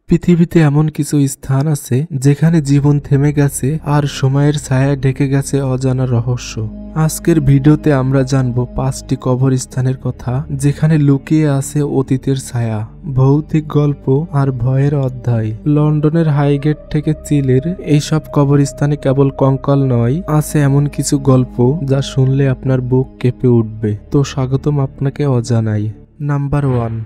পৃথিবীতে এমন কিছু স্থান আছে যেখানে জীবন থেমে গেছে আর সময়ের ছায়ায় ঢেকে গেছে অজানা রহস্য। আজকের ভিডিওতে আমরা জানব 5টি কবরস্থানের কথা যেখানে লুকিয়ে আছে অতীতের ছায়া, ভৌতিক গল্প আর ভয়ের অধ্যায়। লন্ডনের হাইগেট থেকে চিলের এইসব কবরস্থানে কেবল কঙ্কাল নয়, আছে এমন কিছু গল্প যা শুনলে আপনার বুক কেঁপে উঠবে। তো স্বাগতম আপনাকে অজানায়। নাম্বার 1,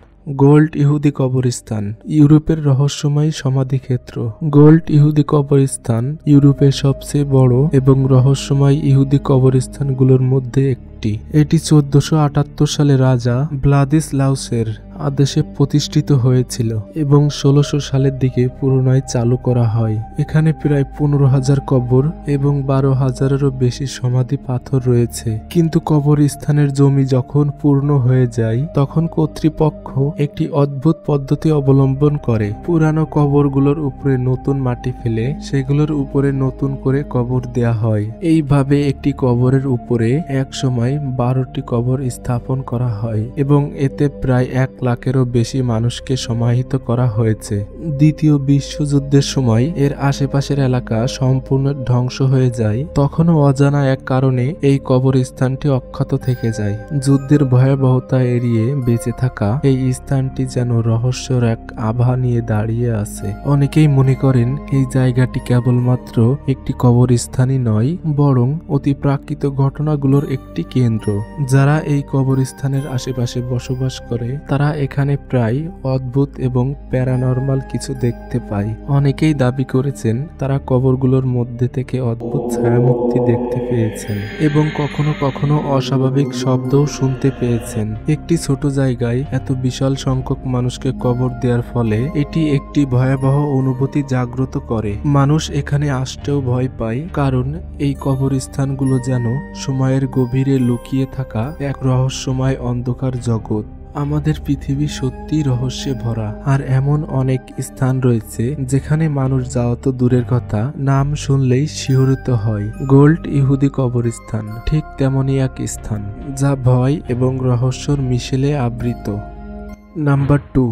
গোল্ড ইহুদি কবরস্থান, ইউরোপের রহস্যময় সমাধিক্ষেত্র। গোল্ড ইহুদি কবরস্থান ইউরোপের সবচেয়ে বড় এবং রহস্যময় ইহুদি কবরস্থানগুলোর মধ্যে একটি। এটি 1478 সালে রাজা ভ্লাদিস্লাউসের আদেশে প্রতিষ্ঠিত হয়েছিল এবং 1600 সালের দিকে পুনরায় চালু করা হয়। এখানে প্রায় 15,000 কবর এবং 12,000-এরও বেশি সমাধি পাথর রয়েছে। কিন্তু কবরস্থানের জমি যখন পূর্ণ হয়ে যায় তখন কর্তৃপক্ষ একটি অদ্ভুত পদ্ধতি অবলম্বন করে। পুরানো কবরগুলোর উপরে নতুন মাটি ফেলে সেগুলোর উপরে নতুন করে কবর দেয়া হয়। এইভাবে একটি কবরের উপরে এক সময় 12টি কবর স্থাপন করা হয় এবং এতে প্রায় 1 লাখেরও বেশি মানুষকে সমাহিত করা হয়েছে। দ্বিতীয় বিশ্বযুদ্ধের সময় এর আশেপাশের এলাকা সম্পূর্ণ ধ্বংস হয়ে যায়। তখনও অজানা এক কারণে এই কবরস্থানটি অক্ষত থেকে যায়। যুদ্ধের ভয়াবহতা এড়িয়ে বেঁচে থাকা এই স্থানটি যেন রহস্যের এক আভা নিয়ে দাঁড়িয়ে আছে। অনেকেই মনে করেন এই জায়গাটি কেবলমাত্র একটি কবরস্থানই নয়, বরং অতি প্রাকৃত ঘটনাগুলোর একটি কেন্দ্র। যারা এই কবরস্থানের আশেপাশে বসবাস করে তারা এখানে প্রায় অদ্ভুত এবং প্যারানরমাল কিছু দেখতে পায়। অনেকেই দাবি করেছেন তারা কবরগুলোর মধ্যে থেকে অদ্ভুত ছায়ামূর্তি দেখতে পেয়েছেন এবং কখনো কখনো অস্বাভাবিক শব্দও শুনতে পেয়েছেন। একটি ছোট জায়গায় এত বিশাল সংখ্যক মানুষকে কবর দেওয়ার ফলে এটি একটি ভয়াবহ অনুভূতি জাগ্রত করে। মানুষ এখানে আসতেও ভয় পায়, কারণ এই কবরস্থানগুলো যেন সময়ের গভীরে লুকিয়ে থাকা এক রহস্যময় অন্ধকার জগৎ। আমাদের পৃথিবী সত্যি রহস্যে ভরা, আর এমন অনেক স্থান রয়েছে যেখানে মানুষ যাওয়া তো দূরের কথা, নাম শুনলেই শিহরিত হয়। গোল্ড ইহুদি কবরস্থান ঠিক তেমনই এক স্থান যা ভয় এবং রহস্যর মিশেলে আবৃত। নাম্বার 2,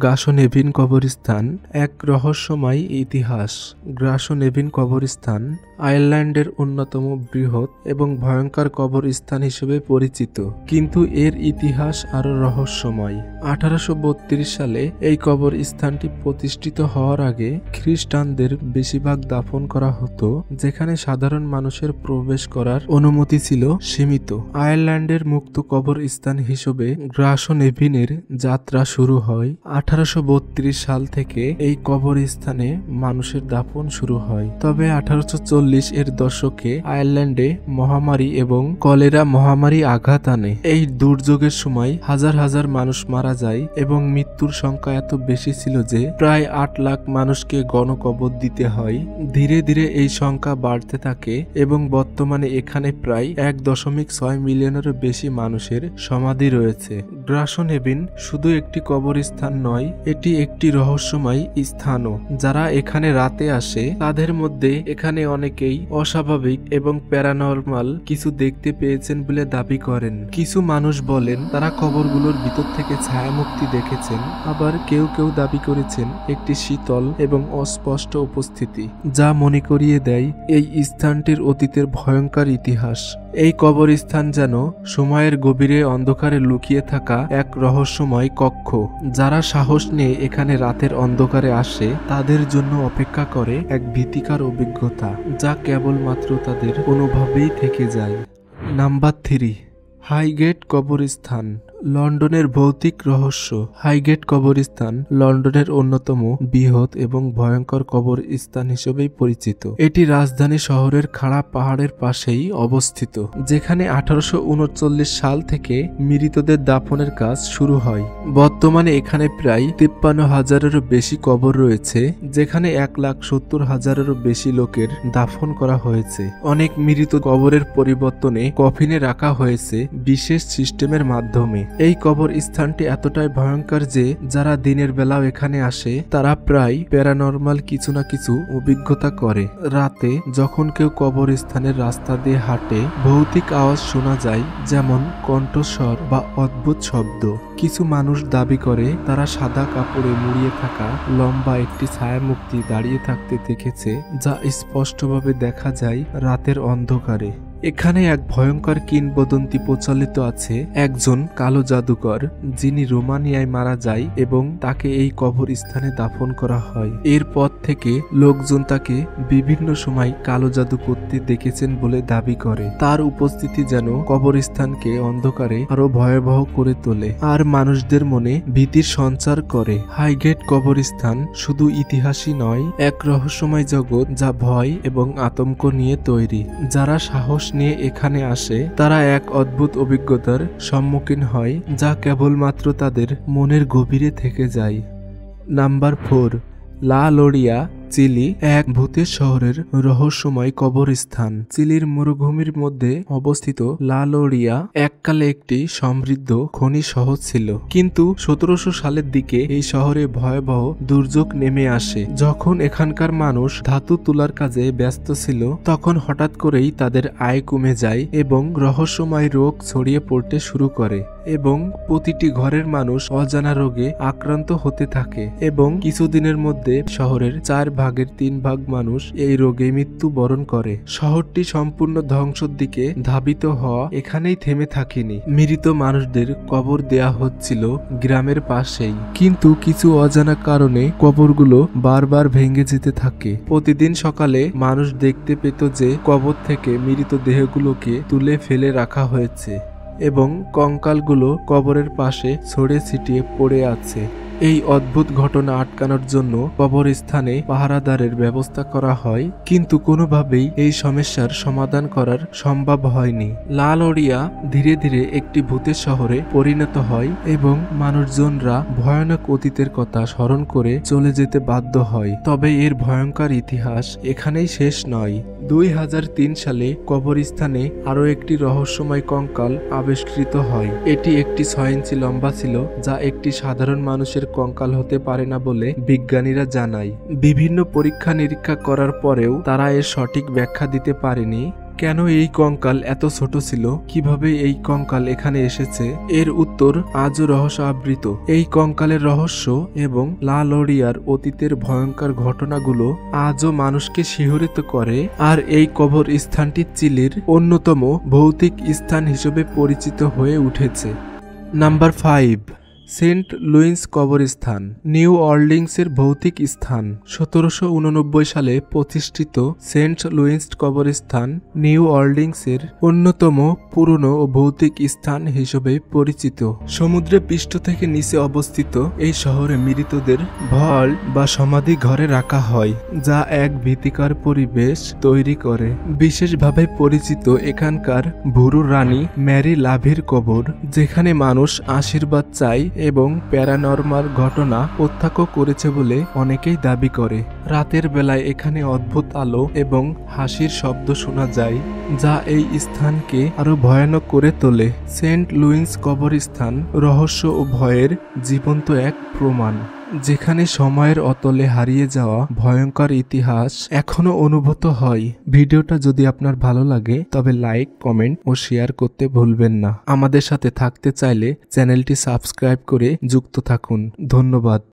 গ্রাসনেভিন কবরস্থান, এক রহস্যময় ইতিহাস। গ্রাসনেভিন কবরস্থান আয়ারল্যান্ডের অন্যতম বৃহৎ এবং ভয়ঙ্কর কবরস্থান হিসেবে পরিচিত, কিন্তু এর ইতিহাস আরো রহস্যময়। 1832 সালে এই কবরস্থানটি প্রতিষ্ঠিত হওয়ার আগে খ্রিস্টানদের বেশিরভাগ দাফন করা হতো, যেখানে সাধারণ মানুষের প্রবেশ করার অনুমতি ছিল সীমিত। আয়ারল্যান্ডের মুক্ত কবরস্থান হিসেবে গ্রাসনেভিনের যাত্রা শুরু হয়। 1832 সাল থেকে এই কবরস্থানে মানুষের দাফন শুরু হয়। তবে 1840 এর দশকে আয়ারল্যান্ডে মহামারী এবং কলেরা মহামারী আঘাত আনে। এই দুর্যোগের সময় হাজার হাজার মানুষ মারা যায় এবং মৃত্যুর সংখ্যা এত বেশি ছিল যে প্রায় 8 লাখ মানুষকে গণকবর দিতে হয়। ধীরে ধীরে এই সংখ্যা বাড়তে থাকে এবং বর্তমানে এখানে প্রায় 1.6 মিলিয়নেরও বেশি মানুষের সমাধি রয়েছে। গ্রাসনেভিন শুধু একটি কবরস্থান নয়, এটি একটি রহস্যময় স্থানও। যারা এখানে রাতে আসে তাদের মধ্যে এখানে অনেকেই অস্বাভাবিক এবং প্যারানরমাল কিছু দেখতে পেয়েছেন বলে দাবি করেন। কিছু মানুষ বলেন তারা কবরগুলোর ভিতর থেকে ছায়ামূর্তি দেখেছেন, আবার কেউ কেউ দাবি করেছেন একটি শীতল এবং অস্পষ্ট উপস্থিতি, যা মনে করিয়ে দেয় এই স্থানটির অতীতের ভয়ঙ্কর ইতিহাস। এই কবরস্থান যেন সময়ের গভীরে অন্ধকারে লুকিয়ে থাকা এক রহস্যময় কক্ষ। যারা সাহস নিয়ে এখানে রাতের অন্ধকারে আসে তাদের জন্য অপেক্ষা করে এক ভীতিকর অভিজ্ঞতা, যা কেবলমাত্র তাদের অনুভবেই থেকে যায়। নাম্বার 3, হাইগেট কবরস্থান, লন্ডনের ভৌতিক রহস্য। হাইগেট কবরস্থান লন্ডনের অন্যতম বৃহৎ এবং ভয়ঙ্কর কবরস্থান হিসেবেই পরিচিত। এটি রাজধানী শহরের খাড়া পাহাড়ের পাশেই অবস্থিত, যেখানে 1839 সাল থেকে মৃতদের দাফনের কাজ শুরু হয়। বর্তমানে এখানে প্রায় 53,000-এরও বেশি কবর রয়েছে, যেখানে 1,70,000-এরও বেশি লোকের দাফন করা হয়েছে। অনেক মৃত কবরের পরিবর্তনে কফিনে রাখা হয়েছে বিশেষ সিস্টেমের মাধ্যমে। এই কবর স্থানটি এতটাই ভয়ঙ্কর যে যারা দিনের বেলাও এখানে আসে তারা প্রায় প্যারানর্মাল কিছু না কিছু অভিজ্ঞতা করে। রাতে যখন কেউ কবরস্থানের রাস্তা দিয়ে হাঁটে ভৌতিক আওয়াজ শোনা যায়, যেমন কণ্ঠস্বর বা অদ্ভুত শব্দ। কিছু মানুষ দাবি করে তারা সাদা কাপড়ে মুড়িয়ে থাকা লম্বা একটি ছায়ামূর্তি দাঁড়িয়ে থাকতে দেখেছে, যা স্পষ্টভাবে দেখা যায় রাতের অন্ধকারে। এখানে এক ভয়ঙ্কর কিংবদন্তি প্রচলিত আছে। একজন কালো জাদুকর যিনি রোমানিয়ায় মারা যায় এবং তাকে এই কবরস্থানে দাফন করা হয়। এরপর থেকে লোকজন তাকে বিভিন্ন সময় কালো জাদু করতে দেখেছেন বলে দাবি করে। তার উপস্থিতি যেন কবরস্থানকে অন্ধকারে আরো ভয়াবহ করে তোলে আর মানুষদের মনে ভীতির সঞ্চার করে। হাইগেট কবরস্থান শুধু ইতিহাসই নয়, এক রহস্যময় জগৎ যা ভয় এবং আতঙ্ক নিয়ে তৈরি। যারা সাহস নিয়ে এখানে আসে তারা এক অদ্ভুত অভিজ্ঞতার সম্মুখীন হয় যা কেবলমাত্র তাদের মনের গভীরে থেকে যায়। নাম্বার 4, লা লোরিয়া, চিলি, এক ভূতের শহরের রহস্যময় কবরস্থান। চিলির মরুভূমির মধ্যে অবস্থিত লা লোরিয়া এককালে একটি সমৃদ্ধ খনি শহর ছিল, কিন্তু 1700 সালের দিকে এই শহরে ভয়াবহ দুর্যোগ নেমে আসে। যখন এখানকার মানুষ ধাতু তোলার কাজে ব্যস্ত ছিল তখন হঠাৎ করেই তাদের আয় কমে যায় এবং রহস্যময় রোগ ছড়িয়ে পড়তে শুরু করে এবং প্রতিটি ঘরের মানুষ অজানা রোগে আক্রান্ত হতে থাকে এবং কিছুদিনের মধ্যে শহরের 4/3 মানুষ এই রোগে মৃত্যুবরণ করে। শহরটি সম্পূর্ণ ধ্বংসের দিকে ধাবিত হওয়া এখানেই থেমে থাকেনি। মৃত মানুষদের কবর দেয়া হচ্ছিল গ্রামের পাশেই, কিন্তু কিছু অজানা কারণে কবরগুলো বারবার ভেঙে যেতে থাকে। প্রতিদিন সকালে মানুষ দেখতে পেত যে কবর থেকে মৃত দেহগুলোকে তুলে ফেলে রাখা হয়েছে এবং কঙ্কালগুলো কবরের পাশে ছড়ে ছিটিয়ে পড়ে আছে। এই অদ্ভুত ঘটনা আটকানোর জন্য কবরস্থানে পাহারাদারের ব্যবস্থা করা হয়, কিন্তু কোনোভাবেই এই সমস্যার সমাধান করার সম্ভব হয়নি। লা লোরিয়া ধীরে ধীরে একটি ভূতের শহরে পরিণত হয় এবং মানুষজনরা ভয়ানক অতীতের কথা স্মরণ করে চলে যেতে বাধ্য হয়। তবে এর ভয়ঙ্কর ইতিহাস এখানেই শেষ নয়। 2003 সালে কবরস্থানে আরো একটি রহস্যময় কঙ্কাল আবিষ্কৃত হয়। এটি একটি 6 ইঞ্চি লম্বা ছিল, যা একটি সাধারণ মানুষের কঙ্কাল হতে পারে না বলে বিজ্ঞানীরা জানায়। বিভিন্ন পরীক্ষা নিরীক্ষা করার পরেও তারা এর সঠিক ব্যাখ্যা দিতে পারেনি। কেন এই কঙ্কাল এত ছোট ছিল, কিভাবে এই কঙ্কাল এখানে এসেছে, এর উত্তর আজও রহস্য আবৃত। এই কঙ্কালের রহস্য এবং লা লোরিয়ার অতীতের ভয়ঙ্কর ঘটনাগুলো আজও মানুষকে শিহরিত করে, আর এই কবর স্থানটি চিলির অন্যতম ভৌতিক স্থান হিসেবে পরিচিত হয়ে উঠেছে। নাম্বার 5, সেন্ট লুইস কবরস্থান, নিউ অর্লিন্সের ভৌতিক স্থান। 1789 সালে প্রতিষ্ঠিত সেন্ট লুইস কবরস্থান নিউ অর্লিন্সের অন্যতম পুরনো ও ভৌতিক স্থান হিসেবে পরিচিত। সমুদ্রের পৃষ্ঠ থেকে নিচে অবস্থিত এই শহরে মৃতদের ভল্ট বা সমাধি ঘরে রাখা হয়, যা এক ভীতিকর পরিবেশ তৈরি করে। বিশেষভাবে পরিচিত এখানকার ভুরু রানী ম্যারি লাভির কবর, যেখানে মানুষ আশীর্বাদ চায় এবং প্যারানর্মাল ঘটনা প্রত্যক্ষ করেছে বলে অনেকেই দাবি করে। রাতের বেলায় এখানে অদ্ভুত আলো এবং হাসির শব্দ শোনা যায়, যা এই স্থানকে আরো ভয়ানক করে তোলে। সেন্ট লুইস কবরস্থান রহস্য ও ভয়ের জীবন্ত এক প্রমাণ, যেখানে সময়ের অতলে হারিয়ে যাওয়া ভয়ঙ্কর ইতিহাস এখনো অনুভূত হয়। ভিডিওটা যদি আপনার ভালো লাগে তবে লাইক, কমেন্ট ও শেয়ার করতে ভুলবেন না। আমাদের সাথে থাকতে চাইলে চ্যানেলটি সাবস্ক্রাইব করে যুক্ত থাকুন। ধন্যবাদ।